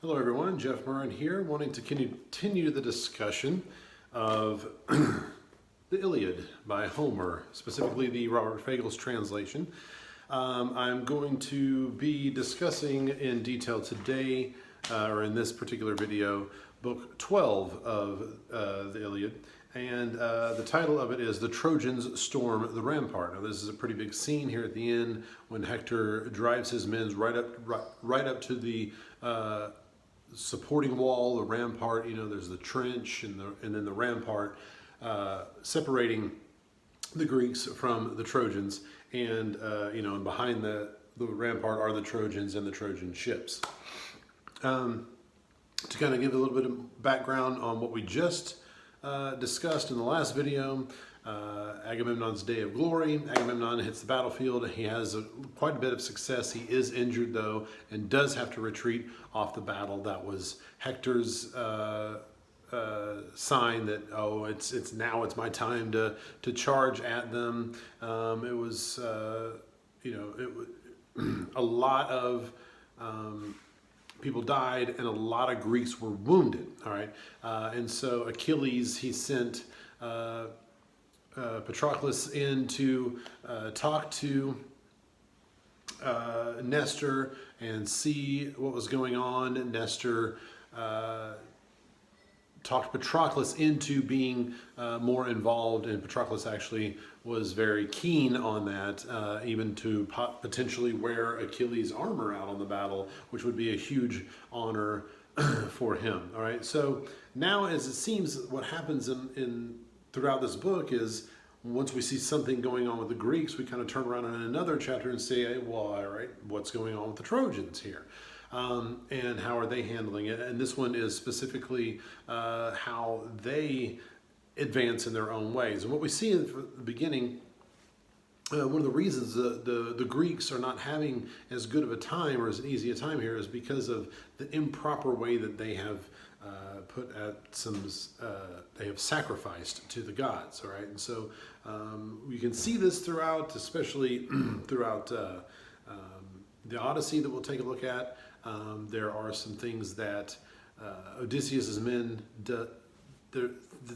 Hello everyone, Jeff Murren here, wanting to continue the discussion of the Iliad by Homer, specifically the Robert Fagel's translation. I'm going to be discussing in detail today, or in this particular video, book 12 of the Iliad, and the title of it is The Trojans Storm the Rampart. Now this is a pretty big scene here at the end when Hector drives his men right up to the supporting wall, the rampart. You know, there's the trench and then the rampart separating the Greeks from the Trojans, and and behind the rampart are the Trojans and the Trojan ships. To kind of give a little bit of background on what we just discussed in the last video, Agamemnon's day of glory. Agamemnon hits the battlefield. He has quite a bit of success. He is injured though, and does have to retreat off the battle. That was Hector's sign that, oh, it's now it's my time to charge at them. It was a lot of people died and a lot of Greeks were wounded. All right, and so Achilles, he sent Patroclus in to talk to Nestor and see what was going on. Nestor talked Patroclus into being more involved, and Patroclus actually was very keen on that, even to potentially wear Achilles' armor out on the battle, which would be a huge honor for him. All right, so now, as it seems, what happens throughout this book is once we see something going on with the Greeks, we kind of turn around in another chapter and say, hey, well, all right, what's going on with the Trojans here? And how are they handling it? And this one is specifically how they advance in their own ways. And what we see in the beginning, one of the reasons the Greeks are not having as good of a time or as easy a time here is because of the improper way that they have they have sacrificed to the gods. All right, and so you can see this throughout, especially throughout the Odyssey that we'll take a look at. There are some things that Odysseus's men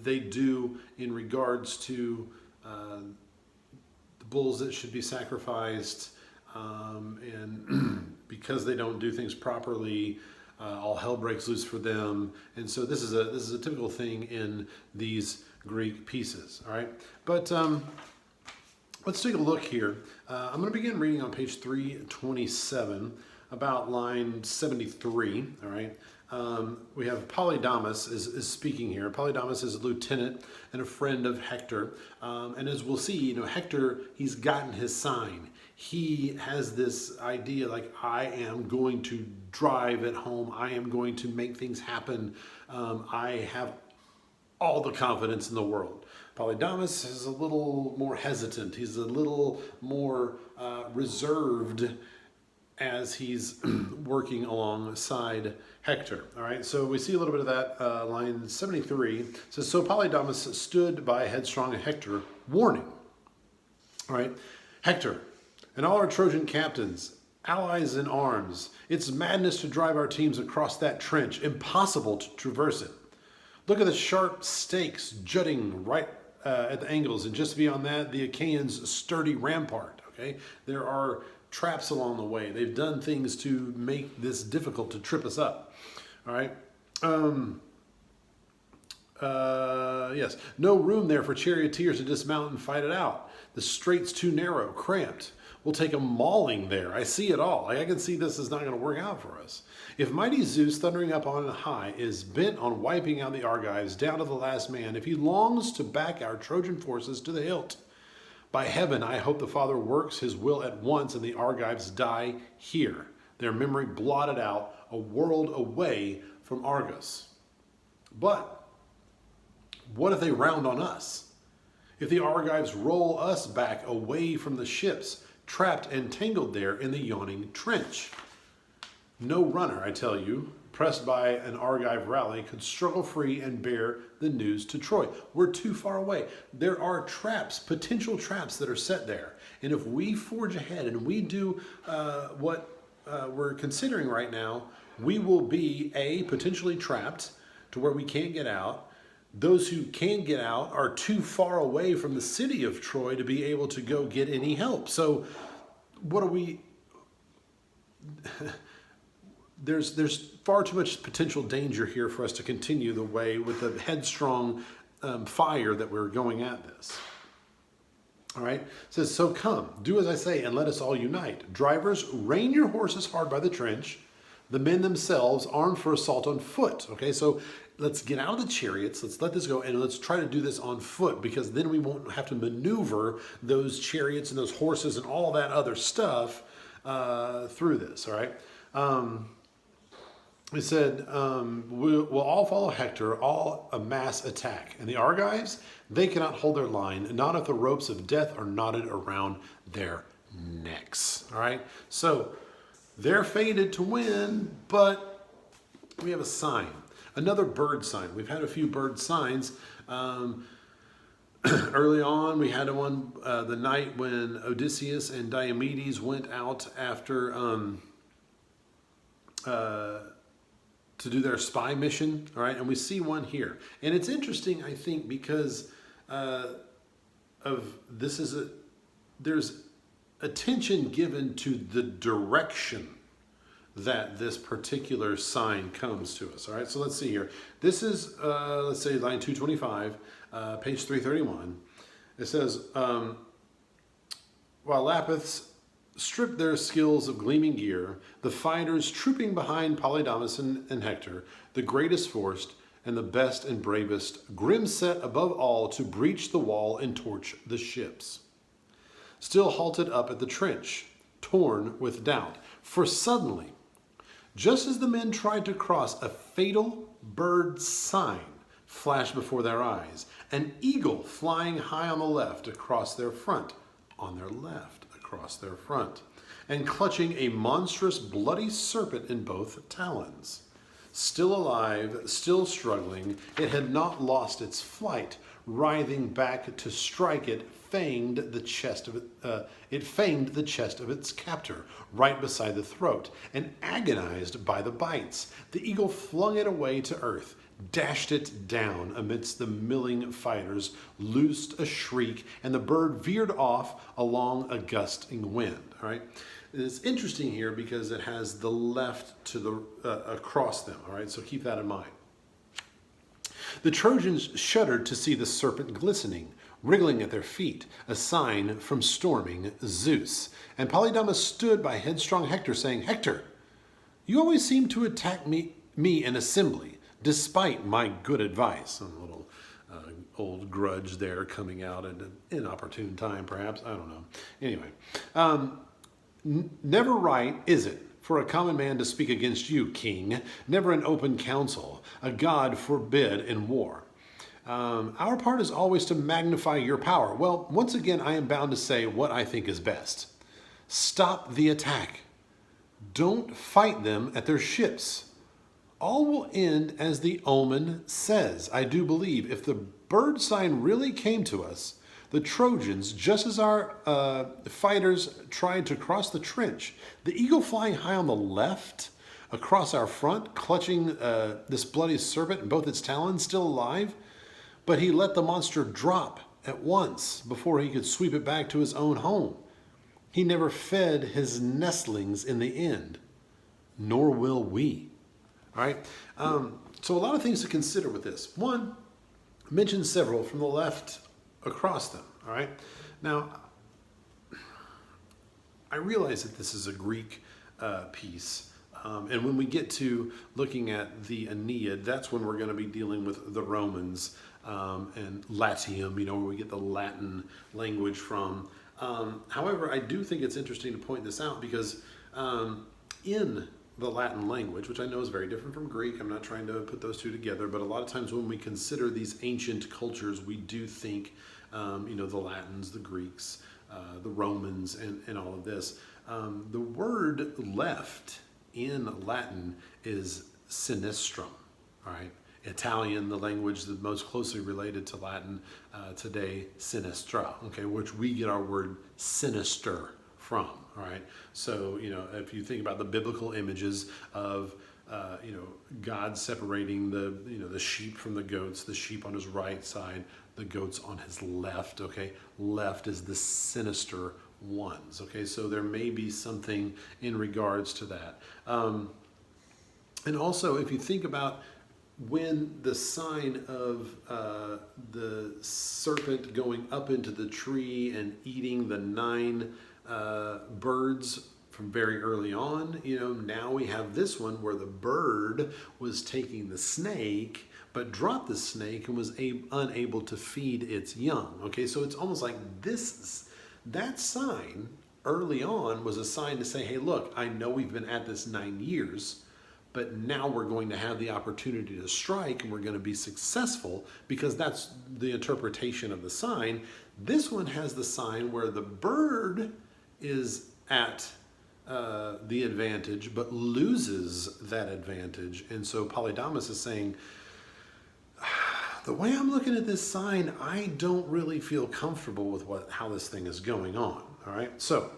they do in regards to the bulls that should be sacrificed, and because they don't do things properly, all hell breaks loose for them. And so this is a typical thing in these Greek pieces. All right, but let's take a look here. I'm going to begin reading on page 327, about line 73. All right, we have Polydamas is speaking here. Polydamas is a lieutenant and a friend of Hector, and as we'll see, Hector, he's gotten his sign. He has this idea like, I am going to drive it home. I am going to make things happen. I have all the confidence in the world. Polydamas is a little more hesitant. He's a little more reserved as he's working alongside Hector. All right, so we see a little bit of that. Line 73 says, so Polydamas stood by headstrong Hector, warning. All right, Hector and all our Trojan captains, allies in arms, it's madness to drive our teams across that trench, impossible to traverse it. Look at the sharp stakes jutting right at the angles, and just beyond that, the Achaeans' sturdy rampart. Okay, there are traps along the way. They've done things to make this difficult to trip us up. All right. Yes, no room there for charioteers to dismount and fight it out. The strait's too narrow, cramped. We'll take a mauling there. I see it all. I can see this is not going to work out for us. If mighty Zeus, thundering up on high, is bent on wiping out the Argives down to the last man, if he longs to back our Trojan forces to the hilt, by heaven, I hope the Father works his will at once and the Argives die here, their memory blotted out, a world away from Argos. But what if they round on us? If the Argives roll us back away from the ships, trapped and tangled there in the yawning trench? No runner, I tell you, pressed by an Argive rally, could struggle free and bear the news to Troy. We're too far away. There are traps, potential traps that are set there. And if we forge ahead and we do what we're considering right now, we will be potentially trapped to where we can't get out. Those who can get out are too far away from the city of Troy to be able to go get any help. So what are we... There's far too much potential danger here for us to continue the way with the headstrong fire that we're going at this. All right, it says, so come, do as I say, and let us all unite. Drivers, rein your horses hard by the trench. The men themselves armed for assault on foot. Okay, so let's get out of the chariots. Let's let this go, and let's try to do this on foot, because then we won't have to maneuver those chariots and those horses and all that other stuff through this. All right. It said, we'll all follow Hector, all a mass attack. And the Argives, they cannot hold their line, not if the ropes of death are knotted around their necks. All right? So they're fated to win, but we have a sign, another bird sign. We've had a few bird signs. Early on, we had one the night when Odysseus and Diomedes went out after... to do their spy mission, all right? And we see one here. And it's interesting, I think, because there's attention given to the direction that this particular sign comes to us, all right? So let's see here. This is, let's say, line 225, page 331. It says, while Lapiths stripped their skills of gleaming gear, the fighters trooping behind Polydamas and Hector, the greatest forced and the best and bravest, grim set above all to breach the wall and torch the ships, still halted up at the trench, torn with doubt. For suddenly, just as the men tried to cross, a fatal bird sign flashed before their eyes, an eagle flying high on the left across their front, on their left. Across their front, and clutching a monstrous bloody serpent in both talons. Still alive, still struggling, it had not lost its flight. Writhing back to strike, it fanged the chest of its captor, right beside the throat, and agonized by the bites. The eagle flung it away to earth, dashed it down amidst the milling fighters, loosed a shriek, and the bird veered off along a gusting wind. All right, it's interesting here because it has the left to the across them. All right, so keep that in mind. The Trojans shuddered to see the serpent glistening, wriggling at their feet, a sign from storming Zeus. And Polydamas stood by headstrong Hector, saying, "Hector, you always seem to attack me in assembly, despite my good advice." A little old grudge there coming out at an inopportune time, perhaps. I don't know. Anyway, never right is it for a common man to speak against you, king, never in open council, a god forbid in war. Our part is always to magnify your power. Well, once again, I am bound to say what I think is best. Stop the attack. Don't fight them at their ships. All will end as the omen says. I do believe if the bird sign really came to us, the Trojans, just as our fighters tried to cross the trench, the eagle flying high on the left across our front, clutching this bloody serpent in both its talons, still alive, but he let the monster drop at once before he could sweep it back to his own home. He never fed his nestlings in the end, nor will we. All right, so a lot of things to consider with this. One, mention several from the left across them. All right, now I realize that this is a Greek piece, and when we get to looking at the Iliad, that's when we're going to be dealing with the Romans and Latium, where we get the Latin language from. However, I do think it's interesting to point this out because in the Latin language, which I know is very different from Greek, I'm not trying to put those two together, but a lot of times when we consider these ancient cultures, we do think, the Latins, the Greeks, the Romans, and all of this. The word left in Latin is sinistrum, all right? Italian, the language that's most closely related to Latin today, sinistra, okay, which we get our word sinister from, all right? So, if you think about the biblical images of God separating the sheep from the goats, the sheep on his right side, the goats on his left. Okay, left is the sinister ones. Okay, so there may be something in regards to that. And also, if you think about when the sign of the serpent going up into the tree and eating the 9 birds from very early on, now we have this one where the bird was taking the snake, but dropped the snake and was unable to feed its young. Okay, so it's almost like that sign early on was a sign to say, hey, look, I know we've been at this 9 years, but now we're going to have the opportunity to strike and we're going to be successful, because that's the interpretation of the sign. This one has the sign where the bird is at the advantage, but loses that advantage. And so Polydamas is saying, the way I'm looking at this sign, I don't really feel comfortable with how this thing is going on. All right, so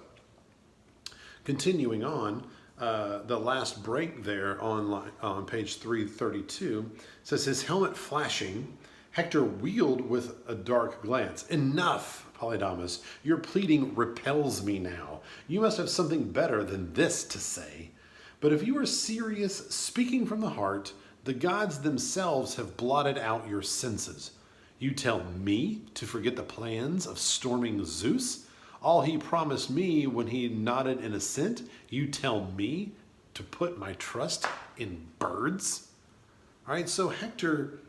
continuing on, the last break there on page 332 says, his helmet flashing, Hector wheeled with a dark glance. Enough, Polydamas, your pleading repels me now. You must have something better than this to say. But if you are serious, speaking from the heart, the gods themselves have blotted out your senses. You tell me to forget the plans of storming Zeus? All he promised me when he nodded in assent? You tell me to put my trust in birds? All right, so Hector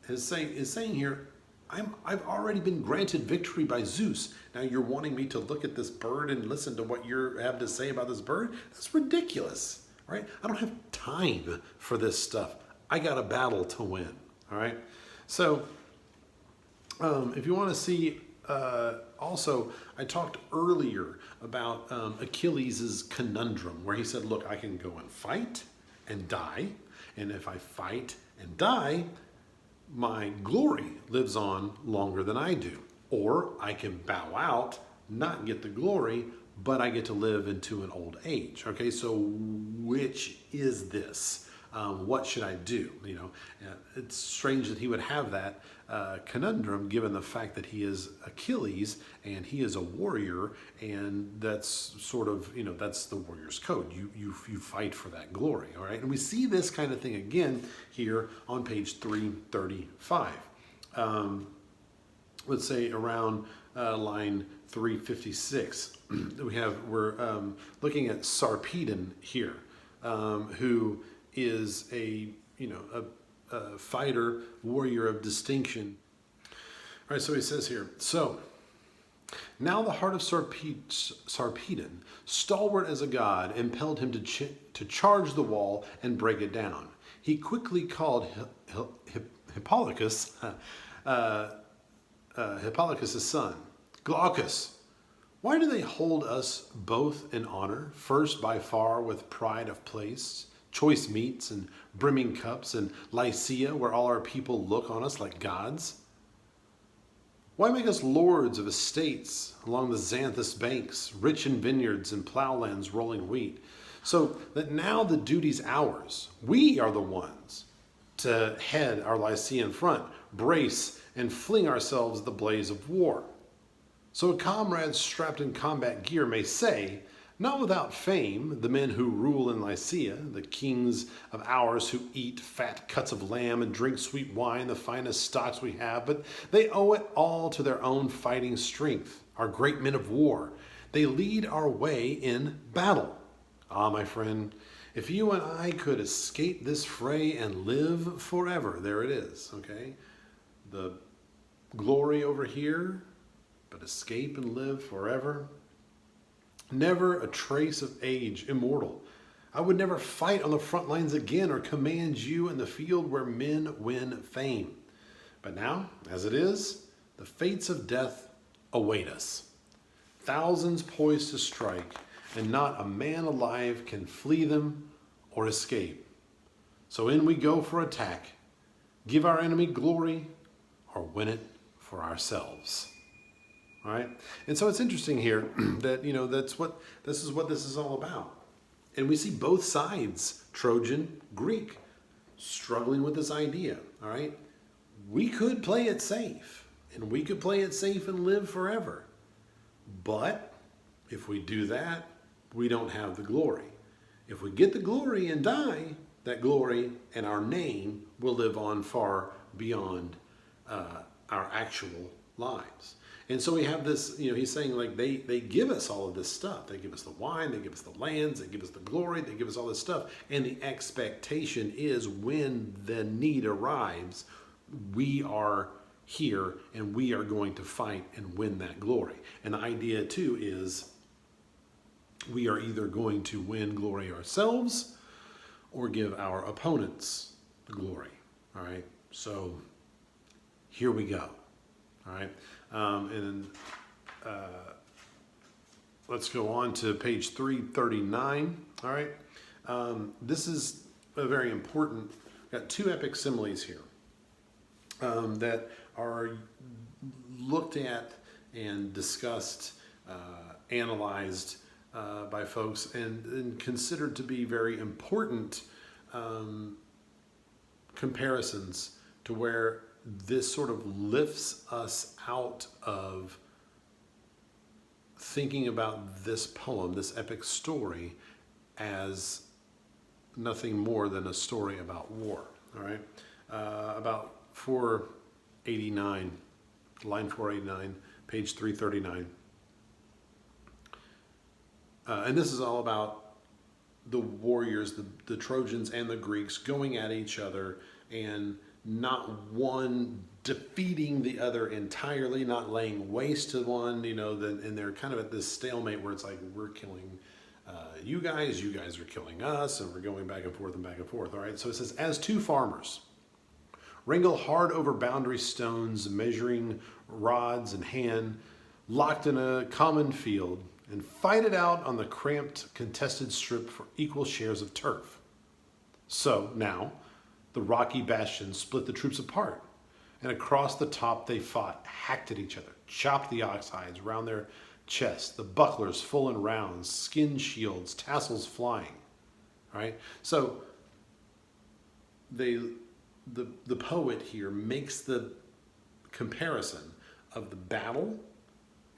is saying here, I've already been granted victory by Zeus. Now you're wanting me to look at this bird and listen to what you have to say about this bird? That's ridiculous, right? I don't have time for this stuff. I got a battle to win, all right? So if you want to see, also, I talked earlier about Achilles' conundrum, where he said, look, I can go and fight and die, and if I fight and die, my glory lives on longer than I do. Or I can bow out, not get the glory, but I get to live into an old age. Okay, so which is this? What should I do? It's strange that he would have that conundrum, given the fact that he is Achilles and he is a warrior, and that's sort of, that's the warrior's code. You fight for that glory, all right? And we see this kind of thing again here on page 335. Let's say around line 356. We're looking at Sarpedon here, who is a fighter, warrior of distinction. All right, so he says here, so now the heart of Sarpedon, stalwart as a god, impelled him to charge the wall and break it down. He quickly called Hippolochus, Hippolochus' son, Glaucus, why do they hold us both in honor, first by far with pride of place, choice meats and brimming cups, and Lycia, where all our people look on us like gods? Why make us lords of estates along the Xanthus banks, rich in vineyards and plowlands rolling wheat, so that now the duty's ours? We are the ones to head our Lycian front, brace, and fling ourselves at the blaze of war. So a comrade strapped in combat gear may say, not without fame, the men who rule in Lycia, the kings of ours who eat fat cuts of lamb and drink sweet wine, the finest stocks we have, but they owe it all to their own fighting strength, our great men of war. They lead our way in battle. Ah, my friend, if you and I could escape this fray and live forever, there it is, okay? The glory over here, but escape and live forever. Never a trace of age, immortal. I would never fight on the front lines again or command you in the field where men win fame. But now, as it is, the fates of death await us. Thousands poised to strike, and not a man alive can flee them or escape. So in we go for attack, give our enemy glory, or win it for ourselves. All right, and so it's interesting here that this is what this is all about. And we see both sides, Trojan, Greek, struggling with this idea, all right? We could play it safe, and we could play it safe and live forever. But if we do that, we don't have the glory. If we get the glory and die, that glory and our name will live on far beyond our actual lives. And so we have this, he's saying like they give us all of this stuff. They give us the wine, they give us the lands, they give us the glory, they give us all this stuff. And the expectation is when the need arrives, we are here and we are going to fight and win that glory. And the idea too is we are either going to win glory ourselves or give our opponents the glory. All right. So here we go. All right. Let's go on to page 339. All right. This is a very important, got two epic similes here that are looked at and discussed, analyzed by folks and considered to be very important comparisons to where this sort of lifts us out of thinking about this poem, this epic story, as nothing more than a story about war. All right, about 489, line 489, page 339. And this is all about the warriors, the Trojans and the Greeks going at each other and not one defeating the other entirely, not laying waste to one, and they're kind of at this stalemate where it's like, we're killing you guys are killing us, and we're going back and forth, all right? So it says, as two farmers wrangle hard over boundary stones, measuring rods in hand, locked in a common field, and fight it out on the cramped, contested strip for equal shares of turf. So now, the rocky bastions split the troops apart, and across the top they fought, hacked at each other, chopped the ox hides round their chests, the bucklers full and round, skin shields, tassels flying. All right? So the poet here makes the comparison of the battle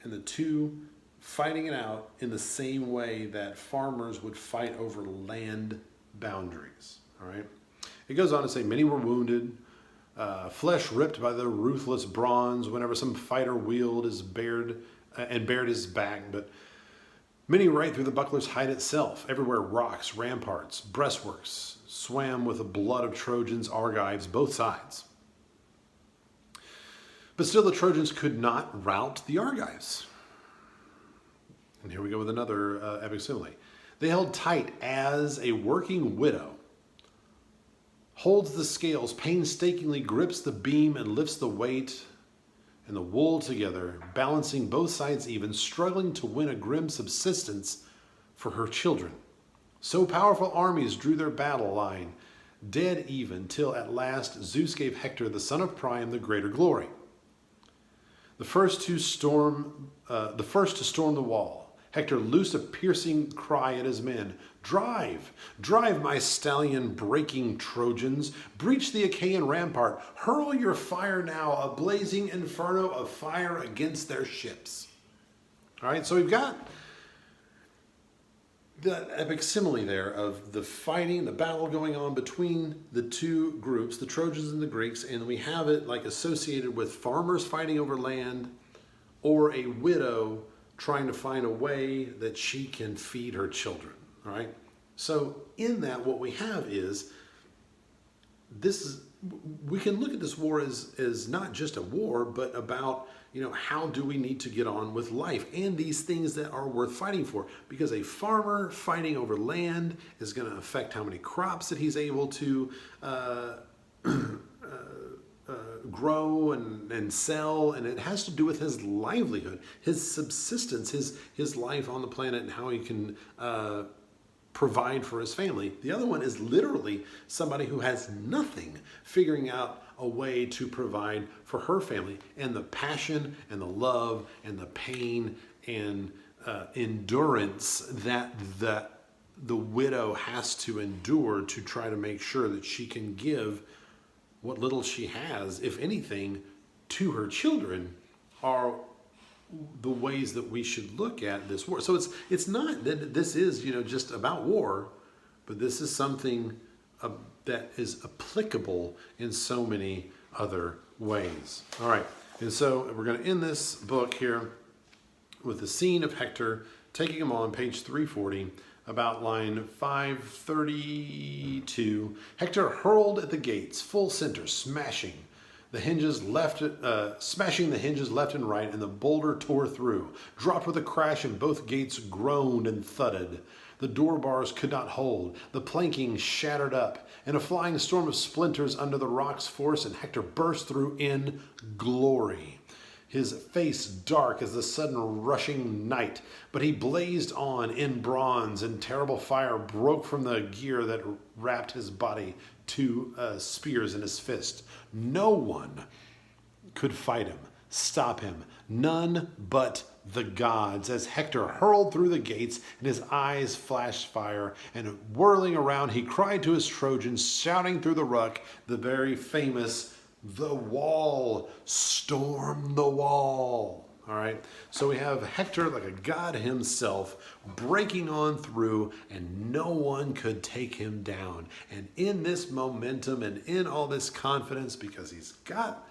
and the two fighting it out in the same way that farmers would fight over land boundaries. All right? It goes on to say, many were wounded, flesh ripped by the ruthless bronze whenever some fighter wheeled his bared his back, but many right through the buckler's hide itself. Everywhere rocks, ramparts, breastworks swam with the blood of Trojans, Argives, both sides. But still the Trojans could not rout the Argives. And here we go with another epic simile. They held tight as a working widow holds the scales, painstakingly grips the beam and lifts the weight and the wool together, balancing both sides even, struggling to win a grim subsistence for her children. So powerful armies drew their battle line, dead even, till at last Zeus gave Hector, the son of Priam, the greater glory. The first to storm the wall, Hector loosed a piercing cry at his men. Drive, drive, my stallion breaking Trojans. Breach the Achaean rampart. Hurl your fire now, a blazing inferno of fire against their ships. All right, so we've got the epic simile there of the fighting, the battle going on between the two groups, the Trojans and the Greeks, and we have it like associated with farmers fighting over land or a widow trying to find a way that she can feed her children, all right? So in that, what we have is, we can look at this war as not just a war, but about, how do we need to get on with life and these things that are worth fighting for? Because a farmer fighting over land is going to affect how many crops that he's able to grow and sell, and it has to do with his livelihood, his subsistence, his life on the planet, and how he can provide for his family. The other one is literally somebody who has nothing, figuring out a way to provide for her family, and the passion and the love and the pain and endurance that the widow has to endure to try to make sure that she can give what little she has, if anything, to her children, are the ways that we should look at this war. So it's not that this is, just about war, but this is something that is applicable in so many other ways. All right, and so we're going to end this book here with the scene of Hector taking him on page 340, about line 532. Hector hurled at the gates, full center, smashing the hinges left and right, and the boulder tore through, dropped with a crash, and both gates groaned and thudded. The door bars could not hold, the planking shattered up, and a flying storm of splinters under the rock's force, and Hector burst through in glory, his face dark as the sudden rushing night, but he blazed on in bronze, and terrible fire broke from the gear that wrapped his body, 2 spears in his fist. No one could fight him, stop him, none but the gods, as Hector hurled through the gates, and his eyes flashed fire, and whirling around he cried to his Trojans, shouting through the ruck, the very famous, "The wall, storm the wall." All right, so we have Hector, like a god himself, breaking on through, and no one could take him down. And in this momentum and in all this confidence, because he's got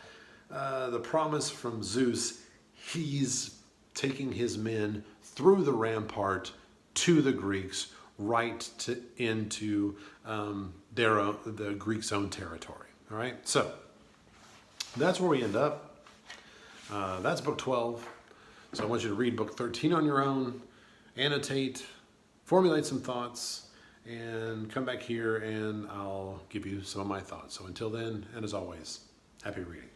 the promise from Zeus, he's taking his men through the rampart to the Greeks, into the Greeks' own territory. All right, so that's where we end up. That's book 12. So I want you to read book 13 on your own, annotate, formulate some thoughts, and come back here and I'll give you some of my thoughts. So until then, and as always, happy reading.